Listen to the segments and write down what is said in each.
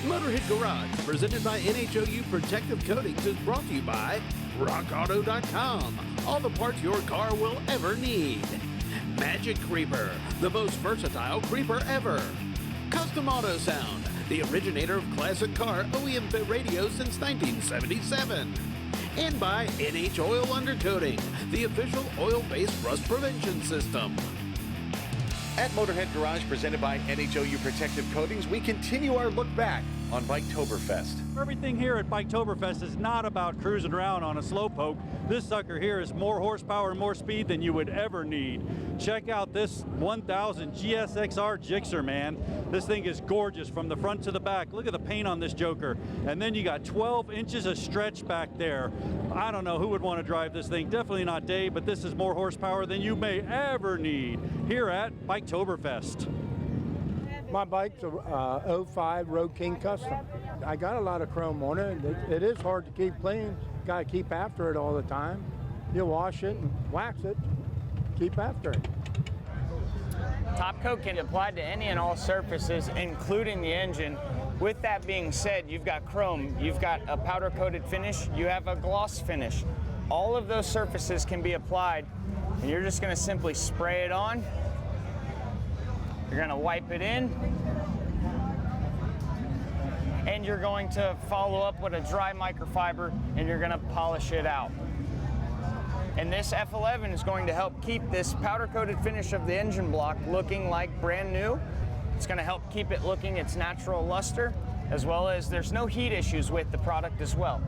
Motorhead Garage, presented by NHOU Protective Coatings, is brought to you by RockAuto.com. All the parts your car will ever need. Magic Creeper, the most versatile creeper ever. Custom Auto Sound, the originator of classic car OEM bit radios since 1977. And by NHOU Undercoating, the official oil-based rust prevention system. At Motorhead Garage, presented by NHOU Protective Coatings, we continue our look back on Biketoberfest. Everything here at Biketoberfest is not about cruising around on a slowpoke. This sucker here is more horsepower and more speed than you would ever need. Check out this 1000 Gsxr Gixxer, man. This thing is gorgeous from the front to the back. Look at the paint on this joker. And then you got 12 inches of stretch back there. I don't know who would want to drive this thing. Definitely not Dave, but this is more horsepower than you may ever need here at Biketoberfest. My bike's a 05 Road King Custom. I got a lot of chrome on it. It is hard to keep clean. Got to keep after it all the time. You wash it and wax it, keep after it. Top coat can be applied to any and all surfaces, including the engine. With that being said, you've got chrome, you've got a powder coated finish, you have a gloss finish. All of those surfaces can be applied, and you're just going to simply spray it on. You're going to wipe it in, and you're going to follow up with a dry microfiber, and you're going to polish it out. And this F11 is going to help keep this powder coated finish of the engine block looking like brand new. It's going to help keep it looking its natural luster, as well as there's no heat issues with the product as well.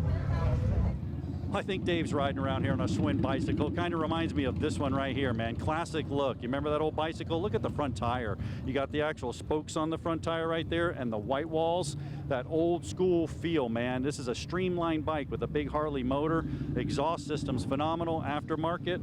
I think Dave's riding around here on a Schwinn bicycle. Kind of reminds me of this one right here, man. Classic look. You remember that old bicycle? Look at the front tire. You got the actual spokes on the front tire right there and the white walls. That old school feel, man. This is a streamlined bike with a big Harley motor. The exhaust system's phenomenal, aftermarket.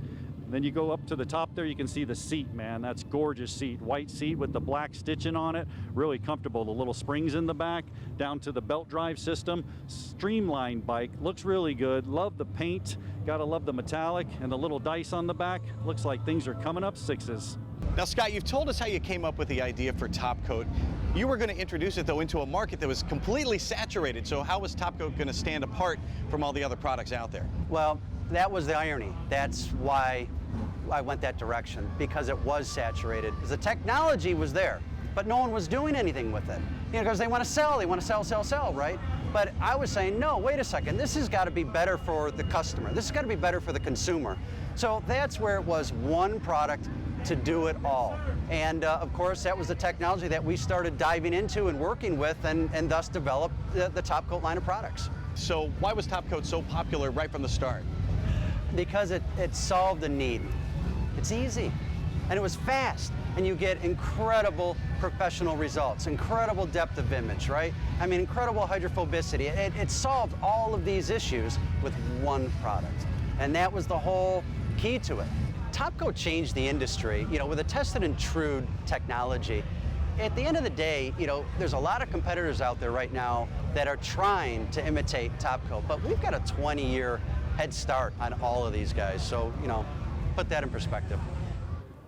Then you go up to the top there, you can see the seat, man. That's gorgeous seat. White seat with the black stitching on it. Really comfortable. The little springs in the back, down to the belt drive system. Streamlined bike. Looks really good. Love the paint. Gotta love the metallic and the little dice on the back. Looks like things are coming up sixes. Now, Scott, you've told us how you came up with the idea for Top Coat. You were going to introduce it, though, into a market that was completely saturated. So how was Top Coat going to stand apart from all the other products out there? Well, that was the irony. That's why I went that direction, because it was saturated. The technology was there, but no one was doing anything with it. You know, because they want to sell, right? But I was saying, no, wait a second, this has got to be better for the customer. This has got to be better for the consumer. So that's where it was one product to do it all. And of course, that was the technology that we started diving into and working with, and thus developed the Top Coat line of products. So why was Top Coat so popular right from the start? Because it solved a need. It's easy, and it was fast, and you get incredible professional results, incredible depth of image, right? I mean, incredible hydrophobicity. It solved all of these issues with one product, and that was the whole key to it. Top Coat changed the industry, you know, with a tested and true technology. At the end of the day, you know, there's a lot of competitors out there right now that are trying to imitate Top Coat, but we've got a 20-year head start on all of these guys, so, you know, put that in perspective.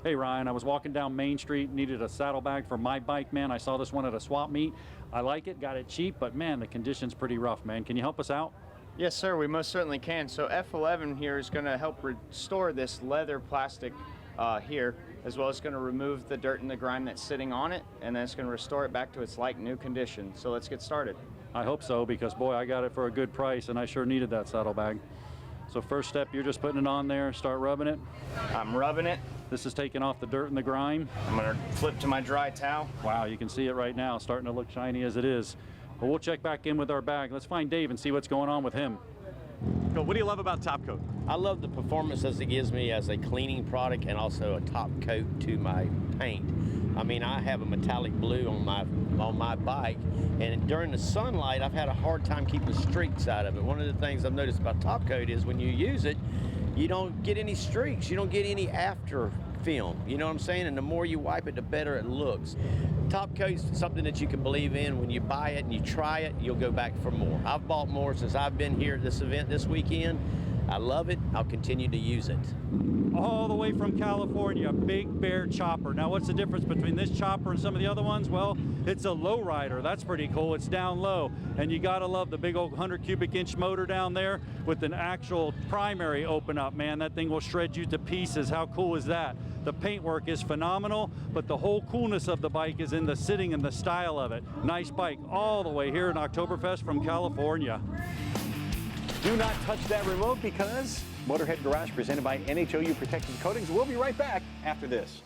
Hey Ryan, I was walking down Main Street, needed a saddlebag for my bike, man. I saw this one at a swap meet. I like it, got it cheap, but man, the condition's pretty rough, man. Can you help us out? Yes, sir, we most certainly can. So F11 here is going to help restore this leather plastic here, as well as going to remove the dirt and the grime that's sitting on it, and then it's going to restore it back to its like new condition. So let's get started. I hope so, because boy, I got it for a good price, and I sure needed that saddlebag. So first step, you're just putting it on there, start rubbing it. I'm rubbing it. This is taking off the dirt and the grime. I'm going to flip to my dry towel. Wow, you can see it right now, starting to look shiny as it is. But we'll check back in with our bag. Let's find Dave and see what's going on with him. What do you love about Top Coat? I love the performance as it gives me as a cleaning product and also a top coat to my paint. I mean, I have a metallic blue on my bike, and during the sunlight, I've had a hard time keeping streaks out of it. One of the things I've noticed about Top Coat is when you use it, you don't get any streaks. You don't get any after film. You know what I'm saying? And the more you wipe it, the better it looks. Top Coat's something that you can believe in. When you buy it and you try it, you'll go back for more. I've bought more since I've been here at this event this weekend. I love it. I'll continue to use it. All the way from California, Big Bear chopper. Now, what's the difference between this chopper and some of the other ones? Well, it's a low rider. That's pretty cool. It's down low. And you gotta love the big old 100 cubic inch motor down there with an actual primary open up, man. That thing will shred you to pieces. How cool is that? The paintwork is phenomenal, but the whole coolness of the bike is in the sitting and the style of it. Nice bike all the way here in Oktoberfest from California. Do not touch that remote because Motorhead Garage presented by NHOU Protective Coatings. We'll be right back after this.